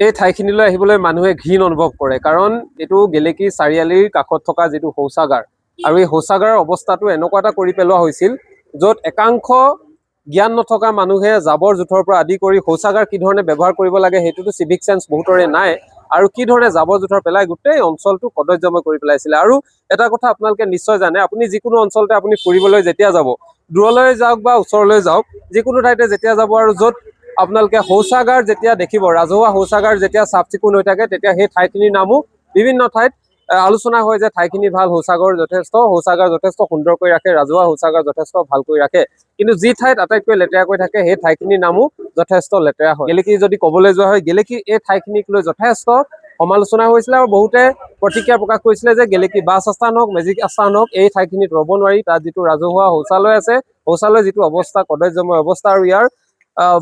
এই ঠাইখিনিলৈ আহিবলৈ মানুহে ঘিণ অনুভৱ কৰে, কাৰণ এইটো গেলেকী চাৰিআলিৰ কাষত থকা যিটো শৌচাগাৰ, আৰু এই শৌচাগাৰৰ অৱস্থাটো এনেকুৱা এটা কৰি পেলোৱা হৈছিল য'ত একাংশ জ্ঞান নথকা মানুহে জাবৰ জোথৰ পৰা আদি কৰি শৌচাগাৰ কি ধৰণে ব্যৱহাৰ কৰিব লাগে সেইটোতো চিভিক চেন্স বহুতৰে নাই, আৰু কি ধৰণে জাবৰ জোথৰ পেলাই গোটেই অঞ্চলটো কদৰ্যময় কৰি পেলাইছিলে। আৰু এটা কথা আপোনালোকে নিশ্চয় জানে, আপুনি যিকোনো অঞ্চলতে আপুনি ফুৰিবলৈ যেতিয়া যাব, দূৰলৈ যাওক বা ওচৰলৈ যাওক, যিকোনো ঠাইতে যেতিয়া যাব আৰু য'ত আপোনালোকে শৌচাগাৰ যেতিয়া দেখিব, ৰাজহুৱা শৌচাগাৰ যেতিয়া চাফ চিকুণ হৈ থাকে, তেতিয়া সেই ঠাইখিনিৰ নামো বিভিন্ন ঠাইত আলোচনা হয় যে ঠাইখিনি ভাল, শৌচাগাৰ যথেষ্ট সুন্দৰ কৰি ৰাখে, ৰাজহুৱা শৌচাগাৰ যথেষ্ট ভালকৈ ৰাখে। কিন্তু যি ঠাইত আটাইতকৈ লেতেৰাকৈ থাকে সেই ঠাইখিনিৰ নামো যথেষ্ট লেতেৰা হয়। গেলেকী যদি ক'বলৈ যোৱা হয়, গেলেকী এই ঠাইখিনিক লৈ যথেষ্ট সমালোচনা হৈছিলে আৰু বহুতে প্ৰতিক্ৰিয়া প্ৰকাশ কৰিছিলে যে গেলেকী বাছ আস্থান হওক, মেজিক আস্থান হওক, এই ঠাইখিনিত ৰ'ব নোৱাৰি। তাত যিটো ৰাজহুৱা শৌচালয় আছে, শৌচালয়ৰ যিটো অৱস্থা, কদৰ্যময় অৱস্থা, আৰু ইয়াৰ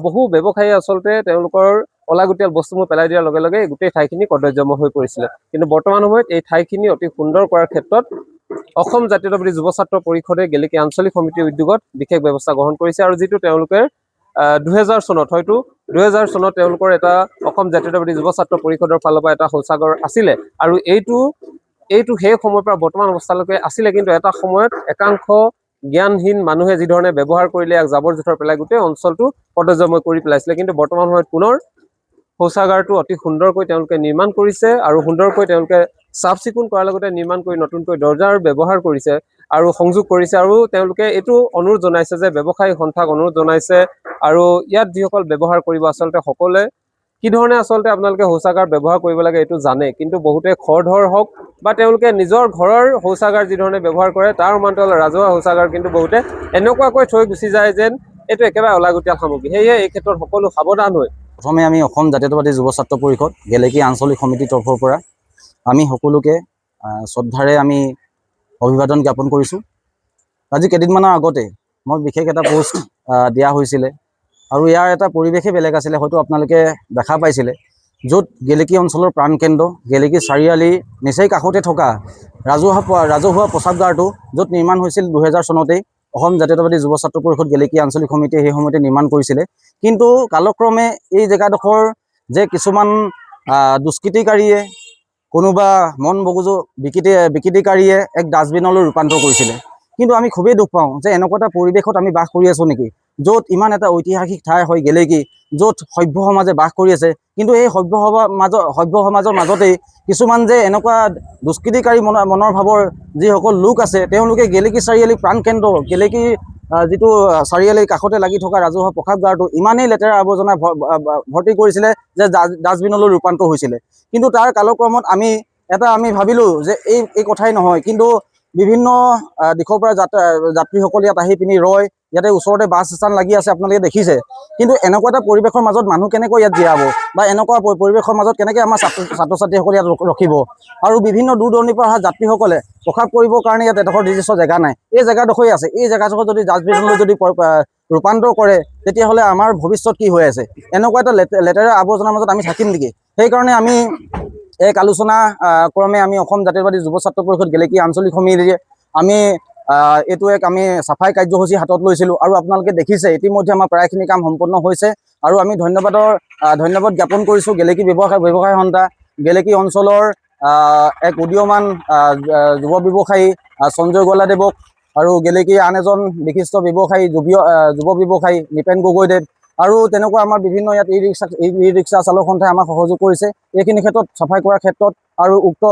বহু ব্যৱসায়ী আচলতে তেওঁলোকৰ অলাগতিয়াল বস্তুবোৰ পেলাই দিয়াৰ লগে লগে গোটেই ঠাইখিনি কদৰ্যময় হৈ পৰিছিলে। কিন্তু বৰ্তমান সময়ত এই ঠাইখিনি অতি সুন্দৰ কৰাৰ ক্ষেত্ৰত অসম জাতীয়তাবাদী যুৱ ছাত্ৰ পৰিষদে গেলেকী আঞ্চলিক সমিতিৰ উদ্যোগত বিশেষ ব্যৱস্থা গ্ৰহণ কৰিছে, আৰু যিটো তেওঁলোকে 2000 চনত তেওঁলোকৰ এটা অসম জাতীয়তাবাদী যুৱ ছাত্ৰ পৰিষদৰ ফালৰ পৰা এটা শৌচাগাৰ আছিলে, আৰু এইটো সেই সময়ৰ পৰা বৰ্তমান অৱস্থালৈকে আছিলে। কিন্তু এটা সময়ত একাংশ জ্ঞানহীন মানুহে যি ধৰণে ব্যৱহাৰ কৰিলে, এক জাবৰ জোথৰ পেলাই গোটেই অঞ্চলটো কদৰ্যময় কৰি পেলাইছিলে। কিন্তু বৰ্তমান সময়ত পুনৰ শৌচাগাৰটো অতি সুন্দৰকৈ তেওঁলোকে নিৰ্মাণ কৰিছে, আৰু সুন্দৰকৈ তেওঁলোকে চাফ চিকুণ কৰাৰ লগতে নিৰ্মাণ কৰি নতুনকৈ দৰ্জাৰ ব্যৱহাৰ কৰিছে আৰু সংযোগ কৰিছে। আৰু তেওঁলোকে এইটো অনুৰোধ জনাইছে যে ব্যৱসায়ী সন্থাক অনুৰোধ জনাইছে, আৰু ইয়াত যিসকল ব্যৱহাৰ কৰিব আচলতে সকলোৱে কি ধৰণে আচলতে আপোনালোকে শৌচাগাৰ ব্যৱহাৰ কৰিব লাগে এইটো জানে, কিন্তু বহুতে খৰধৰ হওক বা তেওঁলোকে নিজৰ ঘৰৰ শৌচাগাৰ যি ধৰণে ব্যৱহাৰ কৰে তাৰ সমান্তৰাল ৰাজহুৱা শৌচাগাৰ কিন্তু বহুতে এনেকুৱাকৈ থৈ গুচি যায় যেন এইটো একেবাৰে অলাগতিয়াল সামগ্ৰী। সেয়ে এই ক্ষেত্ৰত সকলো সাৱধান হৈ প্ৰথমে আমি অসম জাতীয়তাবাদী যুৱ ছাত্ৰ পৰিষদ গেলেকী আঞ্চলিক সমিতিৰ তৰফৰ পৰা আমি সকলোকে শ্ৰদ্ধাৰে আমি অভিবাদন জ্ঞাপন কৰিছোঁ। আজি কেইদিনমানৰ আগতে মই বিশেষ এটা পোষ্ট দিয়া হৈছিলে, আৰু ইয়াৰ এটা পৰিৱেশেই বেলেগ আছিলে, হয়তো আপোনালোকে দেখা পাইছিলে, য'ত গেলেকী অঞ্চলৰ প্ৰাণকেন্দ্ৰ গেলেকী চাৰিআলিৰ নিচেই কাষতে থকা ৰাজহুৱা প্ৰস্ৰাৱগাৰটো য'ত নিৰ্মাণ হৈছিল 2000 চনতেই অসম জাতীয়তাবাদী যুৱ ছাত্ৰ পৰিষদ গেলেকী আঞ্চলিক সমিতিয়ে সেই সময়তে নিৰ্মাণ কৰিছিলে। কিন্তু কালক্ৰমে এই জেগাডোখৰ যে কিছুমান দুষ্কৃতিকাৰীয়ে, কোনোবা মন মগজু বিকৃতিকাৰীয়ে এক ডাষ্টবিনলৈ ৰূপান্তৰ কৰিছিলে। কিন্তু আমি খুবেই দুখ পাওঁ যে এনেকুৱা এটা পৰিৱেশত আমি বাস কৰি আছোঁ নেকি, য'ত ইমান এটা ঐতিহাসিক ঠাই হয় গেলেকী, য'ত সভ্য সমাজে বাস কৰি আছে, কিন্তু এই সভ্য সমাজৰ মাজতেই কিছুমান যে এনেকুৱা দুষ্কৃতিকাৰী মনৰ ভাৱৰ যিসকল লোক আছে, তেওঁলোকে গেলেকী চাৰিআলি প্ৰাণকেন্দ্ৰ গেলেকী যিটো চাৰিআলিৰ কাষতে লাগি থকা ৰাজহুৱা প্ৰস্ৰাৱগাৰটো ইমানেই লেতেৰা আৱৰ্জনা ভৰ্তি কৰিছিলে যে ডাষ্টবিনলৈ ৰূপান্তৰ হৈছিলে। কিন্তু তাৰ কালক্ৰমত আমি ভাবিলোঁ যে এই কথাই নহয়, কিন্তু বিভিন্ন দিশৰ পৰা যাত্ৰীসকল ইয়াত আহি পিনি ৰয়, ইয়াতে ওচৰতে বাছ ষ্টেণ্ড লাগি আছে, আপোনালোকে দেখিছে। কিন্তু এনেকুৱা এটা পৰিৱেশৰ মাজত মানুহ কেনেকৈ ইয়াত জীয়াব, বা এনেকুৱা পৰিৱেশৰ মাজত কেনেকৈ আমাৰ ছাত্ৰ ছাত্ৰীসকলে ইয়াত ৰখিব, আৰু বিভিন্ন দূৰ দূৰণিৰ পৰা অহা যাত্ৰীসকলে প্ৰসাৱ কৰিবৰ কাৰণে ইয়াত এডোখৰ নিৰ্দিষ্ট জেগা নাই, এই জেগাডোখৰেই আছে। এই জেগাডোখৰ যদি ডাষ্টবিনলৈ যদি ৰূপান্তৰ কৰে, তেতিয়াহ'লে আমাৰ ভৱিষ্যত কি হৈ আছে? এনেকুৱা এটা লেতেৰা আৱৰ্জনাৰ মাজত আমি থাকিম নেকি? সেইকাৰণে আমি এক আলোচনা ক্ৰমে আমি অসম জাতীয়তাবাদী যুৱ ছাত্ৰ পৰিষদ গেলেকী আঞ্চলিক সমিতিয়ে আমি এইটো আমি চাফাই কাৰ্যসূচী হাতত লৈছিলোঁ, আৰু আপোনালোকে দেখিছে ইতিমধ্যে আমাৰ প্ৰায়খিনি কাম সম্পন্ন হৈছে। আৰু আমি ধন্যবাদ জ্ঞাপন কৰিছোঁ গেলেকী ব্যৱসায় সন্থা, গেলেকী অঞ্চলৰ এক উদীয়মান যুৱ ব্যৱসায়ী সঞ্জয় গোৱালাদেৱক, আৰু গেলেকী আন এজন বিশিষ্ট ব্যৱসায়ী যুৱ ব্যৱসায়ী নিপেন গগৈদেৱ, আৰু তেনেকুৱা আমাৰ বিভিন্ন ইয়াত ই ৰিক্সা চালক সন্থাই আমাক সহযোগ কৰিছে এইখিনি ক্ষেত্ৰত, চাফাই কৰাৰ ক্ষেত্ৰত আৰু উক্ত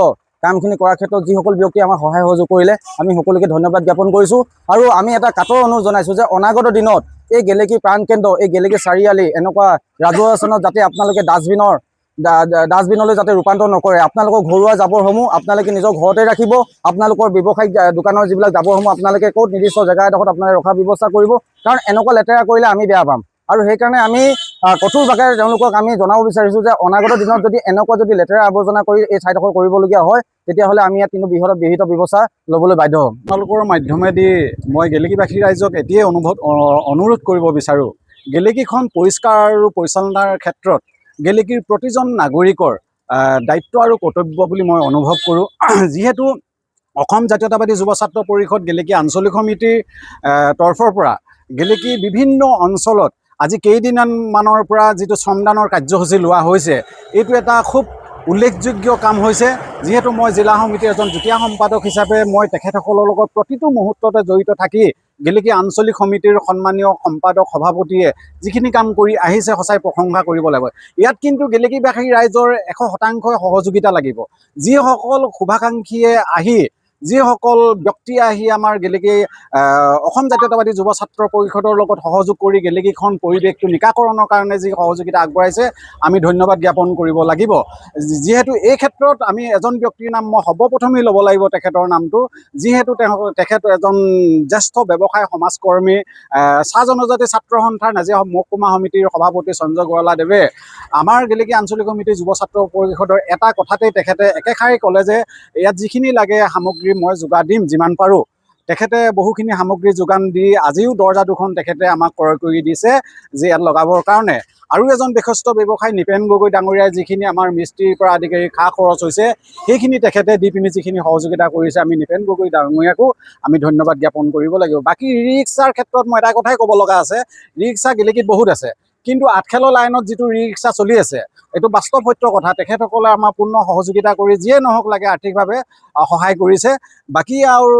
কামখিনি কৰাৰ ক্ষেত্ৰত যিসকল ব্যক্তিয়ে আমাক সহায় সহযোগ কৰিলে আমি সকলোকে ধন্যবাদ জ্ঞাপন কৰিছোঁ। আৰু আমি এটা কাটৰ অনুৰোধ জনাইছোঁ যে অনাগত দিনত এই গেলেকী প্ৰাণকেন্দ্ৰ, এই গেলেকী চাৰিআলি এনেকুৱা ৰাজহুৱা স্থানত যাতে আপোনালোকে ডাষ্টবিনলৈ যাতে ৰূপান্তৰ নকৰে। আপোনালোকৰ ঘৰুৱা জাবৰসমূহ আপোনালোকে নিজৰ ঘৰতে ৰাখিব, আপোনালোকৰ ব্যৱসায়িক দোকানৰ যিবিলাক জাবৰসমূহ আপোনালোকে ক'ত নিৰ্দিষ্ট জেগা এডোখৰত আপোনালোকে ৰখাৰ ব্যৱস্থা কৰিব, কাৰণ এনেকুৱা লেতেৰা কৰিলে আমি বেয়া পাম। আৰু সেইকাৰণে আমি কঠোৰভাৱে তেওঁলোকক আমি জনাব বিচাৰিছোঁ যে অনাগত দিনত যদি এনেকুৱা লেতেৰা আৱৰ্জনা কৰি এই ঠাইডোখৰ কৰিবলগীয়া হয়, তেতিয়াহ'লে আমি ইয়াত কিন্তু বিহিত ব্যৱস্থা ল'বলৈ বাধ্য হ'ম। আপোনালোকৰ মাধ্যমেদি মই গেলেকীবাসী ৰাইজক এতিয়াই অনুৰোধ কৰিব বিচাৰোঁ, গেলেকীখন পৰিষ্কাৰ আৰু পৰিচালনাৰ ক্ষেত্ৰত গেলেকীৰ প্ৰতিজন নাগৰিকৰ দায়িত্ব আৰু কৰ্তব্য বুলি মই অনুভৱ কৰোঁ। যিহেতু অসম জাতীয়তাবাদী যুৱ ছাত্ৰ পৰিষদ গেলেকী আঞ্চলিক সমিতিৰ তৰফৰ পৰা গেলেকী বিভিন্ন অঞ্চলত আজি কেইদিনমানৰ পৰা যিটো শ্ৰমদানৰ কাৰ্যসূচী লোৱা হৈছে, এইটো এটা খুব উল্লেখযোগ্য কাম হৈছে। যিহেতু মই জিলা সমিতিৰ এজন যুটীয়া সম্পাদক হিচাপে মই তেখেতসকলৰ লগত প্ৰতিটো মুহূৰ্ততে জড়িত থাকি গেলেকী আঞ্চলিক সমিতিৰ সন্মানীয় সম্পাদক সভাপতিয়ে যিখিনি কাম কৰি আহিছে সঁচাই প্ৰশংসা কৰিব লাগিব। ইয়াত কিন্তু গেলেকীবাসী ৰাইজৰ 100% সহযোগিতা লাগিব। যিসকল শুভাকাংক্ষীয়ে আহি যিসকল ব্যক্তিয়ে আহি আমাৰ গেলেকী অসম জাতীয়তাবাদী যুৱ ছাত্ৰ পৰিষদৰ লগত সহযোগ কৰি গেলেকীখন পৰিৱেশটো নিকাকৰণৰ কাৰণে যি সহযোগিতা আগবঢ়াইছে, আমি ধন্যবাদ জ্ঞাপন কৰিব লাগিব। যিহেতু এই ক্ষেত্ৰত আমি এজন ব্যক্তিৰ নাম মই সৰ্বপ্ৰথমেই ল'ব লাগিব, তেখেতৰ নামটো। যিহেতু তেখেত এজন জ্যেষ্ঠ ব্যৱসায় সমাজকৰ্মী, চাহ জনজাতি ছাত্ৰ সন্থাৰ নাজিৰা মহকুমা সমিতিৰ সভাপতি সঞ্জয় গোৱালাদেৱে আমাৰ গেলেকী আঞ্চলিক সমিতিৰ যুৱ ছাত্ৰ পৰিষদৰ এটা কথাতেই তেখেতে একেষাৰে ক'লে যে ইয়াত যিখিনি লাগে সামগ্ৰী মই যোগাৰ দিম যিমান পাৰোঁ। তেখেতে বহুখিনি সামগ্ৰী যোগান দি আজিও দৰ্জা দুখন তেখেতে আমাক ক্ৰয় কৰি দিছে যে ইয়াত লগাবৰ কাৰণে। আৰু এজন বিশিষ্ট ব্যৱসায়ী নিপেন গগৈ ডাঙৰীয়াই যিখিনি আমাৰ মিস্ত্ৰীৰ পৰা আদি কৰি খা খৰচ হৈছে সেইখিনি তেখেতে দি পিনি যিখিনি সহযোগিতা কৰিছে, আমি নিপেন গগৈ ডাঙৰীয়াকো আমি ধন্যবাদ জ্ঞাপন কৰিব লাগিব। বাকী ৰিক্সাৰ ক্ষেত্ৰত মই এটা কথাই ক'ব লগা আছে, ৰিক্সা গেলেকীত বহুত আছে, কিন্তু আঠখেলৰ লাইনত যিটো ৰিক্সা চলি আছে এইটো বাস্তৱ সত্য কথা। তেখেতসকলে আমাৰ পূৰ্ণ সহযোগিতা কৰি যিয়ে নহওক লাগে আৰ্থিকভাৱে সহায় কৰিছে। বাকী আৰু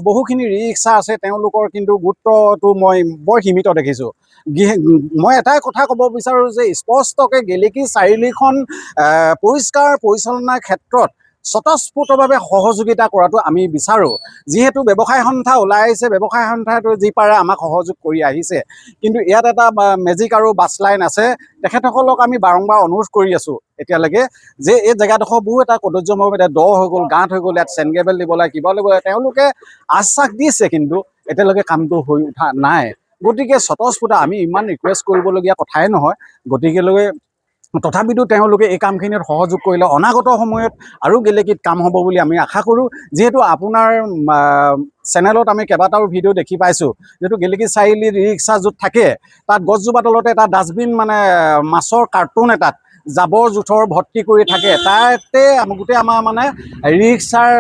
বহুখিনি ৰিক্সা আছে, তেওঁলোকৰ কিন্তু গুৰুত্বটো মই বৰ সীমিত দেখিছোঁ। মই এটাই কথা ক'ব বিচাৰোঁ যে স্পষ্টকৈ গেলেকী চাৰিআলিখন পৰিষ্কাৰ পৰিচালনাৰ ক্ষেত্ৰত স্বতঃস্ফূৰ্তভাৱে সহযোগিতা কৰাটো আমি বিচাৰোঁ। যিহেতু ব্যৱসায় সন্থা ওলাই আহিছে, ব্যৱসায় সন্থাটো যি পাৰে আমাক সহযোগ কৰি আহিছে, কিন্তু ইয়াত এটা মেজিক আৰু বাছ লাইন আছে। তেখেতসকলক আমি বাৰম্বাৰ অনুৰোধ কৰি আছোঁ এতিয়ালৈকে যে এই জেগাডোখৰ বহুত এটা কদৰ্যময় এতিয়া দ হৈ গ'ল, গাঁত হৈ গ'ল, ইয়াত চেনগেবেল দিব লাগে, কিবা দিব লাগে। তেওঁলোকে আশ্বাস দিছে, কিন্তু এতিয়ালৈকে কামটো হৈ উঠা নাই। গতিকে স্বতঃস্ফূৰ্ত আমি ইমান ৰিকুৱেষ্ট কৰিবলগীয়া কথাই নহয়। গতিকেলৈ তথাপিতো তেওঁলোকে এই কামখিনিত সহযোগ কৰিলে অনাগত সময়ত আৰু গেলেকীত কাম হ'ব বুলি আমি আশা কৰোঁ। যিহেতু আপোনাৰ চেনেলত আমি কেইবাটাও ভিডিঅ' দেখি পাইছোঁ, যিহেতু গেলেকী চাৰিআলিত ৰিক্সা য'ত থাকে তাত গছজোপা তলতে এটা ডাষ্টবিন, মানে মাছৰ কাৰ্টুন এটাত জাবৰ জোঁথৰ ভৰ্তি কৰি থাকে। তাতে গোটেই আমাৰ মানে ৰিক্সাৰ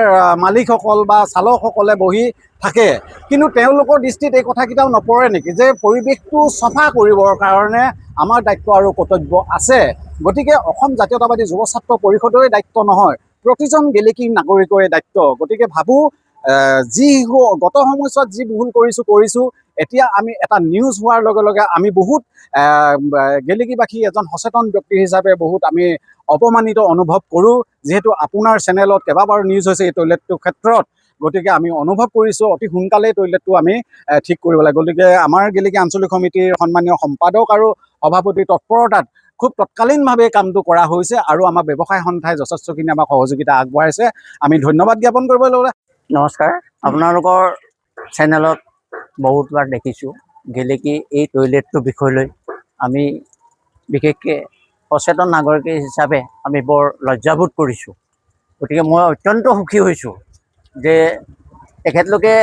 মালিকসকল বা চালকসকলে বহি থাকে। কিন্তু তেওঁলোকৰ দৃষ্টিত এই কথাকেইটাও নপৰে নেকি যে পৰিৱেশটো চফা কৰিবৰ কাৰণে আমাৰ দায়িত্ব আৰু কৰ্তব্য আছে। গতিকে অসম জাতীয়তাবাদী যুৱ ছাত্ৰ পৰিষদৰে দায়িত্ব নহয়, প্ৰতিজন গেলেকী নাগৰিকৰে দায়িত্ব। গতিকে ভাবোঁ যি গত সময়ছোৱাত যি ভুল কৰিছোঁ, এতিয়া আমি এটা নিউজ হোৱাৰ লগে লগে আমি বহুত গেলেকীবাসী এজন সচেতন ব্যক্তি হিচাপে বহুত আমি অপমানিত অনুভৱ কৰোঁ। যিহেতু আপোনাৰ চেনেলত কেইবাবাৰো নিউজ হৈছে এই টয়লেটটোৰ ক্ষেত্ৰত, গতিকে আমি অনুভৱ কৰিছোঁ অতি সোনকালেই টয়লেটটো আমি ঠিক কৰিব লাগে। গতিকে আমাৰ গেলেকী আঞ্চলিক সমিতিৰ সন্মানীয় সম্পাদক আৰু সভাপতিৰ তৎপৰতাত খুব তৎকালীনভাৱে কামটো কৰা হৈছে আৰু আমাৰ ব্যৱসায় সন্থাই যথেষ্টখিনি আমাক সহযোগিতা আগবঢ়াইছে। আমি ধন্যবাদ জ্ঞাপন কৰিব লাগিব। নমস্কাৰ, আপোনালোকৰ চেনেলত বহুতবাৰ দেখিছোঁ গেলেকী এই টয়লেটটোৰ বিষয় লৈ আমি বিশেষকৈ সচেতন নাগৰিক হিচাপে আমি বৰ লজ্জাবোধ কৰিছোঁ। গতিকে মই অত্যন্ত সুখী হৈছোঁ যে তেখেতলোকে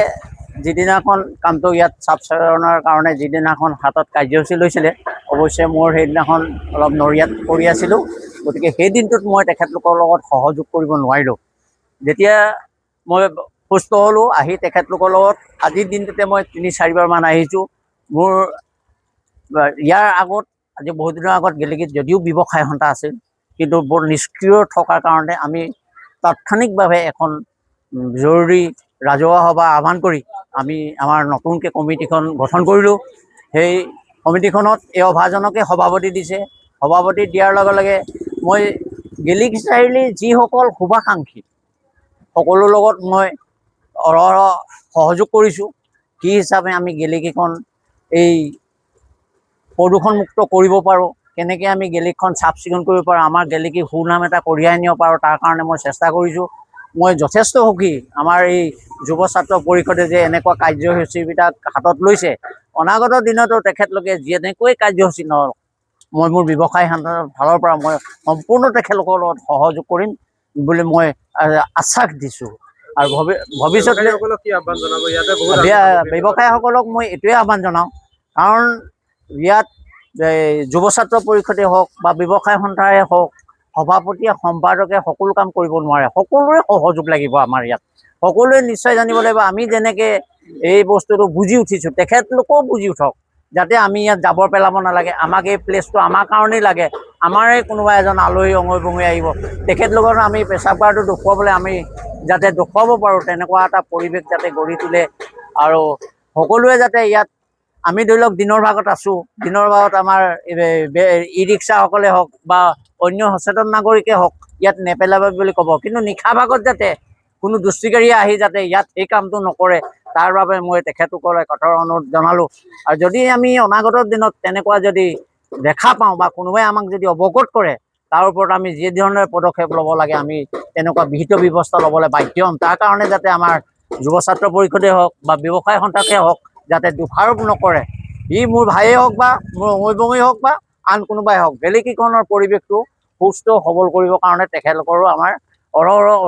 যিদিনাখন কামটো ইয়াত চাফ চিকুণৰ কাৰণে যিদিনাখন হাতত কাৰ্যসূচী লৈছিলে, অৱশ্যে মোৰ সেইদিনাখন অলপ নৰিয়াত পৰি আছিলোঁ। গতিকে সেই দিনটোত মই তেখেতলোকৰ লগত সহযোগ কৰিব নোৱাৰিলোঁ। যেতিয়া মই সুস্থ হ'লোঁ, আহি তেখেতলোকৰ লগত আজিৰ দিনটোতে মই 3-4বাৰমান আহিছোঁ। মোৰ ইয়াৰ আগত আজি বহুত দিনৰ আগত গেলেকীত যদিও ব্যৱসায় সন্থা আছিল, কিন্তু বৰ নিষ্ক্ৰিয় থকাৰ কাৰণে আমি তাৎক্ষণিকভাৱে এখন জৰুৰী ৰাজহুৱা সভা আহ্বান কৰি আমি আমাৰ নতুনকৈ কমিটিখন গঠন কৰিলোঁ। সেই কমিটিখনত এই অভাজনকে সভাপতি দিছে। সভাপতি দিয়াৰ লগে লগে মই গেলেকী চাৰিআলিৰ যিসকল শুভাকাংক্ষী সকলোৰ লগত মই অহৰহ সহযোগ কৰিছোঁ। কি হিচাপে আমি গেলেকীখন এই প্ৰদূষণমুক্ত কৰিব পাৰোঁ, কেনেকৈ আমি গেলেকীখন চাফ চিকুণ কৰিব পাৰোঁ, আমাৰ গেলেকী সুনাম এটা কঢ়িয়াই আনিব পাৰোঁ, তাৰ কাৰণে মই চেষ্টা কৰিছোঁ। মই যথেষ্ট সুখী আমাৰ এই যুৱ ছাত্ৰ পৰিষদে যে এনেকুৱা কাৰ্যসূচীবিলাক হাতত লৈছে। অনাগত দিনতো তেখেতলোকে যেনেকৈ কাৰ্যসূচী নহওক, মই মোৰ ব্যৱসায় সন্থাৰ ফালৰ পৰা মই সম্পূৰ্ণ তেখেতলোকৰ লগত সহযোগ কৰিম বুলি মই আশ্বাস দিছোঁ। আৰু ভৱিষ্যতে ব্যৱসায়ীসকলক মই এইটোৱে আহ্বান জনাওঁ, কাৰণ ইয়াত যুৱ ছাত্ৰ পৰিষদে হওক বা ব্যৱসায় সন্থাই হওক, সভাপতিয়ে সম্পাদকে সকলো কাম কৰিব নোৱাৰে। সকলোৰে সহযোগ লাগিব আমাৰ ইয়াত। সকলোৱে নিশ্চয় জানিব লাগিব আমি যেনেকৈ এই বস্তুটো বুজি উঠিছোঁ, তেখেতলোকেও বুজি উঠক যাতে আমি ইয়াত জাবৰ পেলাব নালাগে, আমাক এই প্লেচটো আমাৰ কাৰণেই লাগে, আমাৰে কোনোবা এজন আলহী অঙৈ বঙৈ আহিব, তেখেতলোকক আমি পেচাবগাৰটো দেখুৱাবলৈ আমি যাতে দেখুৱাব পাৰোঁ, তেনেকুৱা এটা পৰিৱেশ যাতে গঢ়ি তোলে। আৰু সকলোৱে যাতে ইয়াত আমি ধৰি লওক দিনৰ ভাগত আছোঁ, দিনৰ ভাগত আমাৰ ই ৰিক্সাসকলে হওক বা অন্য সচেতন নাগৰিকে হওক ইয়াত নেপেলাব বুলি ক'ব, কিন্তু নিশা ভাগত যাতে কোনো দুষ্টিকাৰীয়ে আহি যাতে ইয়াত এই কামটো নকৰে, তাৰ বাবে মই তেখেতসকলে কঠোৰ অনুৰোধ জনালোঁ। আৰু যদি আমি অনাগত দিনত তেনেকুৱা যদি দেখা পাওঁ বা কোনোবাই আমাক যদি অৱগত কৰে, তাৰ ওপৰত আমি যি ধৰণে পদক্ষেপ ল'ব লাগে আমি তেনেকুৱা বিহিত ব্যৱস্থা ল'বলৈ বাধ্য হ'ম। তাৰ কাৰণে যাতে আমাৰ যুৱ ছাত্ৰ পৰিষদে হওক বা ব্যৱসায় সন্থাকে হওক যাতে দোষাৰোপ নকৰে, ই মোৰ ভাইয়ে হওক বা মোৰ অঙৈ বঙৈ হওক বা আন কোনোবাই হওক, গেলেকীখনৰ পৰিৱেশটো সুস্থ সবল কৰিবৰ কাৰণে তেখেতলোকৰো আমাৰ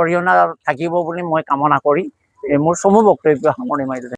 অৰিহণা থাকিব বুলি মই কামনা কৰি মোৰ চমু বক্তব্য সামৰণি মাৰিলোঁ।